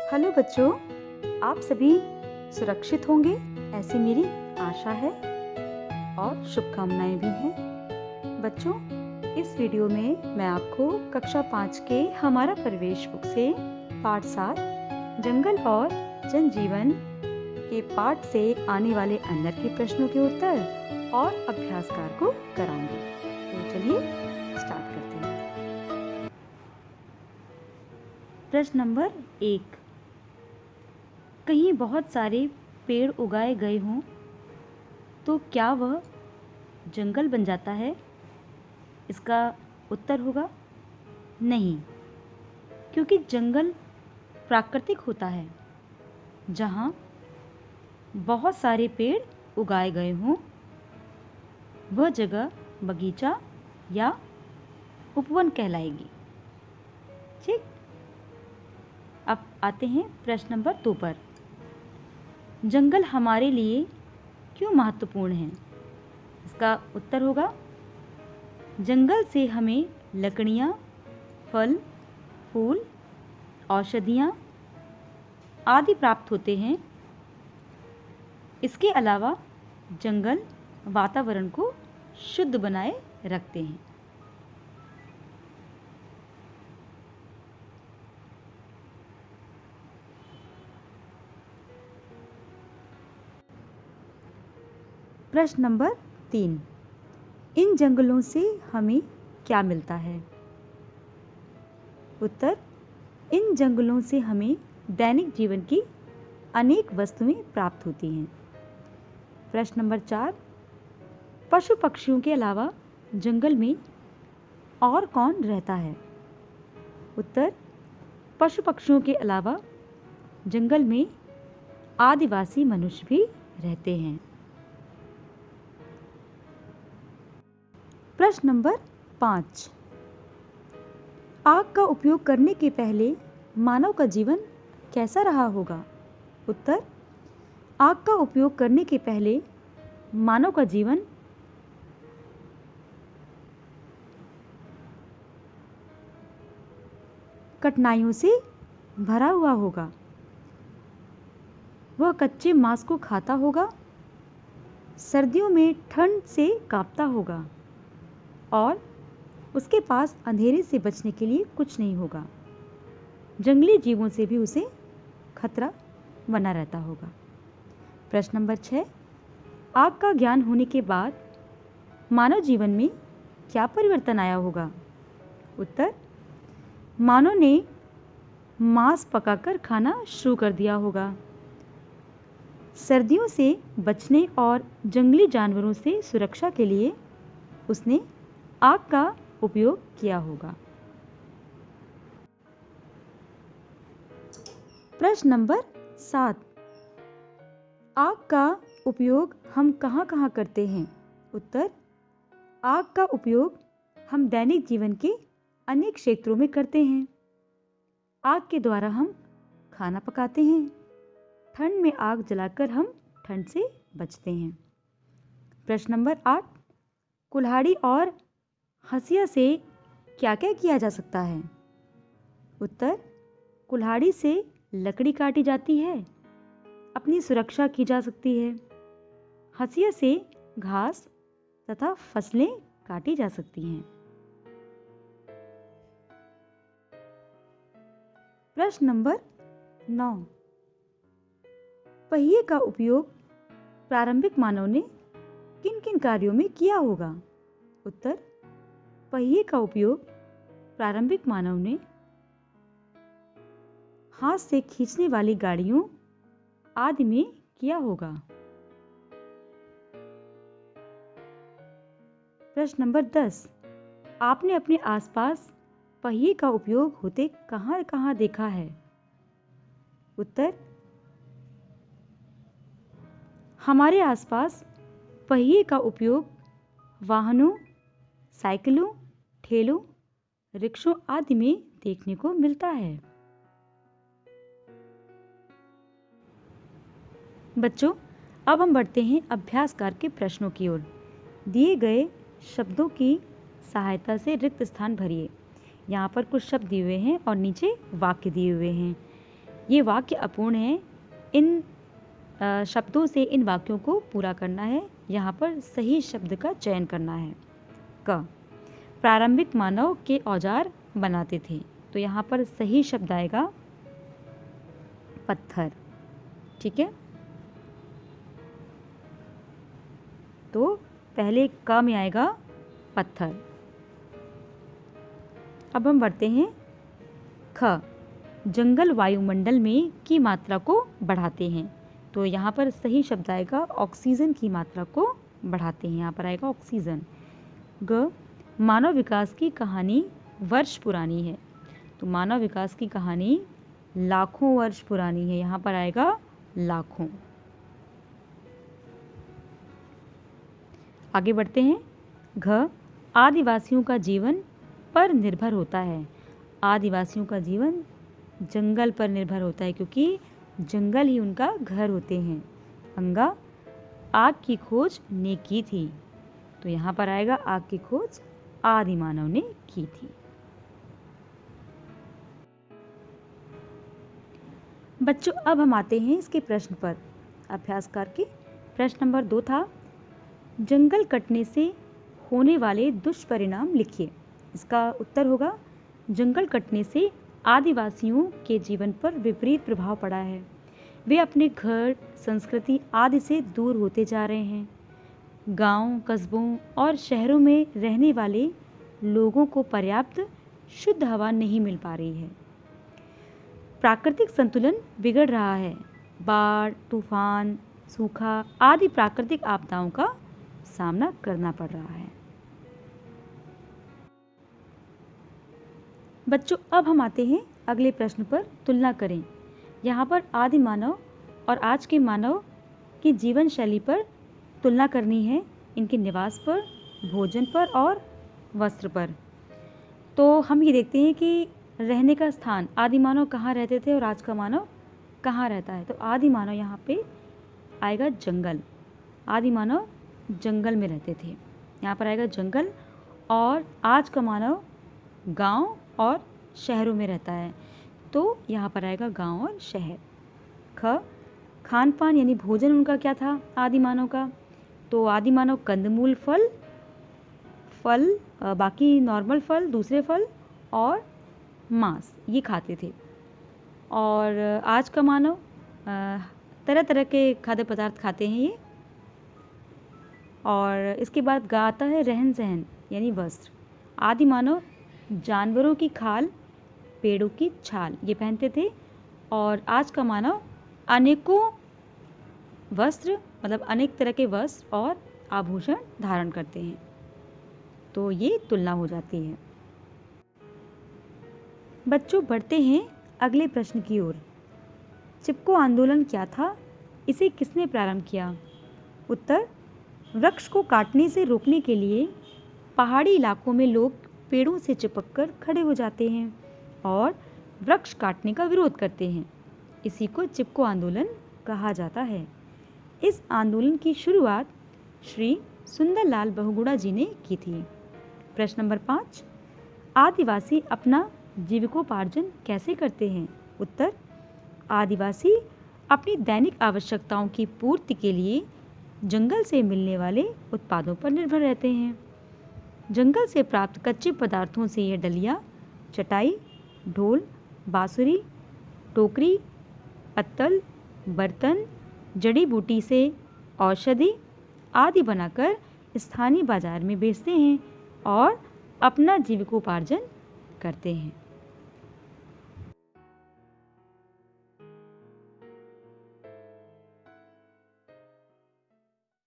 Hello बच्चों, आप सभी सुरक्षित होंगे ऐसी मेरी आशा है और शुभकामनाएं भी हैं। बच्चों, इस वीडियो में मैं आपको कक्षा 5 के हमारा परिवेश बुक से पाठ 7 जंगल और जनजीवन के पाठ से आने वाले अंदर के प्रश्नों के उत्तर और अभ्यासकार को कराऊंगी। तो चलिए स्टार्ट करते हैं। प्रश्न नंबर 1, कहीं बहुत सारे पेड़ उगाए गए हों तो क्या वह जंगल बन जाता है? इसका उत्तर होगा नहीं, क्योंकि जंगल प्राकृतिक होता है। जहाँ बहुत सारे पेड़ उगाए गए हों वह जगह बगीचा या उपवन कहलाएगी। ठीक, अब आते हैं प्रश्न नंबर 2 पर। जंगल हमारे लिए क्यों महत्वपूर्ण है? इसका उत्तर होगा जंगल से हमें लकड़ियाँ, फल, फूल, औषधियाँ आदि प्राप्त होते हैं। इसके अलावा जंगल वातावरण को शुद्ध बनाए रखते हैं। प्रश्न नंबर 3, इन जंगलों से हमें क्या मिलता है? उत्तर, इन जंगलों से हमें दैनिक जीवन की अनेक वस्तुएं प्राप्त होती हैं। प्रश्न नंबर 4, पशु पक्षियों के अलावा जंगल में और कौन रहता है? उत्तर, पशु पक्षियों के अलावा जंगल में आदिवासी मनुष्य भी रहते हैं। प्रश्न नंबर 5, आग का उपयोग करने के पहले मानव का जीवन कैसा रहा होगा? उत्तर, आग का उपयोग करने के पहले मानव का जीवन कठिनाइयों से भरा हुआ होगा। वह कच्चे मांस को खाता होगा, सर्दियों में ठंड से कांपता होगा और उसके पास अंधेरे से बचने के लिए कुछ नहीं होगा। जंगली जीवों से भी उसे खतरा बना रहता होगा। प्रश्न नंबर 6, आग का ज्ञान होने के बाद मानव जीवन में क्या परिवर्तन आया होगा? उत्तर, मानव ने मांस पकाकर खाना शुरू कर दिया होगा। सर्दियों से बचने और जंगली जानवरों से सुरक्षा के लिए उसने आग का उपयोग किया होगा। प्रश्न नंबर 7, आग का उपयोग हम कहाँ करते हैं? उत्तर, आग का उपयोग हम दैनिक जीवन के अनेक क्षेत्रों में करते हैं। आग के द्वारा हम खाना पकाते हैं। ठंड में आग जलाकर हम ठंड से बचते हैं। प्रश्न नंबर 8, कुल्हाड़ी और हंसिया से क्या क्या किया जा सकता है? उत्तर, कुल्हाड़ी से लकड़ी काटी जाती है, अपनी सुरक्षा की जा सकती है। हंसिया से घास तथा फसलें काटी जा सकती हैं। प्रश्न नंबर 9, पहिए का उपयोग प्रारंभिक मानव ने किन किन कार्यों में किया होगा? उत्तर, पहिए का उपयोग प्रारंभिक मानव ने हाथ से खींचने वाली गाड़ियों आदि में किया होगा। प्रश्न नंबर 10, आपने अपने आसपास पहिए का उपयोग होते कहाँ देखा है? उत्तर, हमारे आसपास पहिए का उपयोग वाहनों, साइकिलों, ठेलों, रिक्शों आदि में देखने को मिलता है। बच्चों, अब हम बढ़ते हैं अभ्यासकार के प्रश्नों की ओर। दिए गए शब्दों की सहायता से रिक्त स्थान भरिए। यहाँ पर कुछ शब्द दिए हुए हैं और नीचे वाक्य दिए हुए हैं। ये वाक्य अपूर्ण है। इन शब्दों से इन वाक्यों को पूरा करना है। यहाँ पर सही शब्द का चयन करना है। क, प्रारंभिक मानव के औजार बनाते थे, तो यहाँ पर सही शब्द आएगा पत्थर। ठीक है, तो पहले क में आएगा पत्थर। अब हम बढ़ते हैं ख, जंगल वायुमंडल में की मात्रा को बढ़ाते हैं, तो यहाँ पर सही शब्द आएगा ऑक्सीजन की मात्रा को बढ़ाते हैं। यहाँ पर आएगा ऑक्सीजन। ग, मानव विकास की कहानी वर्ष पुरानी है, तो मानव विकास की कहानी लाखों वर्ष पुरानी है। यहाँ पर आएगा लाखों। आगे बढ़ते हैं। घ, आदिवासियों का जीवन पर निर्भर होता है। आदिवासियों का जीवन जंगल पर निर्भर होता है, क्योंकि जंगल ही उनका घर होते हैं। अंगा, आग की खोज ने की थी, तो यहाँ पर आएगा आग की खोज आदि मानव ने की थी। बच्चों, अब हम आते हैं इसके प्रश्न पर। अभ्यास करके प्रश्न नंबर 2 था, जंगल कटने से होने वाले दुष्परिणाम लिखिए। इसका उत्तर होगा, जंगल कटने से आदिवासियों के जीवन पर विपरीत प्रभाव पड़ा है। वे अपने घर, संस्कृति आदि से दूर होते जा रहे हैं। गांव, कस्बों और शहरों में रहने वाले लोगों को पर्याप्त शुद्ध हवा नहीं मिल पा रही है। प्राकृतिक संतुलन बिगड़ रहा है। बाढ़, तूफान, सूखा आदि प्राकृतिक आपदाओं का सामना करना पड़ रहा है। बच्चों, अब हम आते हैं अगले प्रश्न पर। तुलना करें। यहाँ पर आदि मानव और आज के मानव की जीवन शैली पर तुलना करनी है, इनके निवास पर, भोजन पर और वस्त्र पर। तो हम ये देखते हैं कि रहने का स्थान, आदि मानव कहाँ रहते थे और आज का मानव कहाँ रहता है। तो आदि मानव यहाँ पे आएगा जंगल। आदि मानव जंगल में रहते थे, यहाँ पर आएगा जंगल। और आज का मानव गांव और शहरों में रहता है, तो यहाँ पर आएगा गांव और शहर। ख, खान पान यानी भोजन उनका क्या था आदि मानव का, तो आदि मानव कंदमूल, फल, बाकी नॉर्मल फल, दूसरे फल और मांस ये खाते थे। और आज का मानव तरह तरह के खाद्य पदार्थ खाते हैं ये। और इसके बाद आता है रहन सहन यानी वस्त्र। आदि मानव जानवरों की खाल, पेड़ों की छाल ये पहनते थे, और आज का मानव अनेकों वस्त्र, मतलब अनेक तरह के वस्त्र और आभूषण धारण करते हैं। तो ये तुलना हो जाती है। बच्चों, बढ़ते हैं अगले प्रश्न की ओर। चिपको आंदोलन क्या था? इसे किसने प्रारंभ किया? उत्तर, वृक्ष को काटने से रोकने के लिए पहाड़ी इलाकों में लोग पेड़ों से चिपककर खड़े हो जाते हैं और वृक्ष काटने का विरोध करते हैं। इसी को चिपको आंदोलन कहा जाता है। इस आंदोलन की शुरुआत श्री सुंदरलाल बहुगुणा जी ने की थी। प्रश्न नंबर 5, आदिवासी अपना जीविकोपार्जन कैसे करते हैं? उत्तर, आदिवासी अपनी दैनिक आवश्यकताओं की पूर्ति के लिए जंगल से मिलने वाले उत्पादों पर निर्भर रहते हैं। जंगल से प्राप्त कच्चे पदार्थों से ये डलिया, चटाई, ढोल, बांसुरी, टोकरी, पत्तल, बर्तन, जड़ी बूटी से औषधि आदि बनाकर स्थानीय बाजार में बेचते हैं और अपना जीविकोपार्जन करते हैं।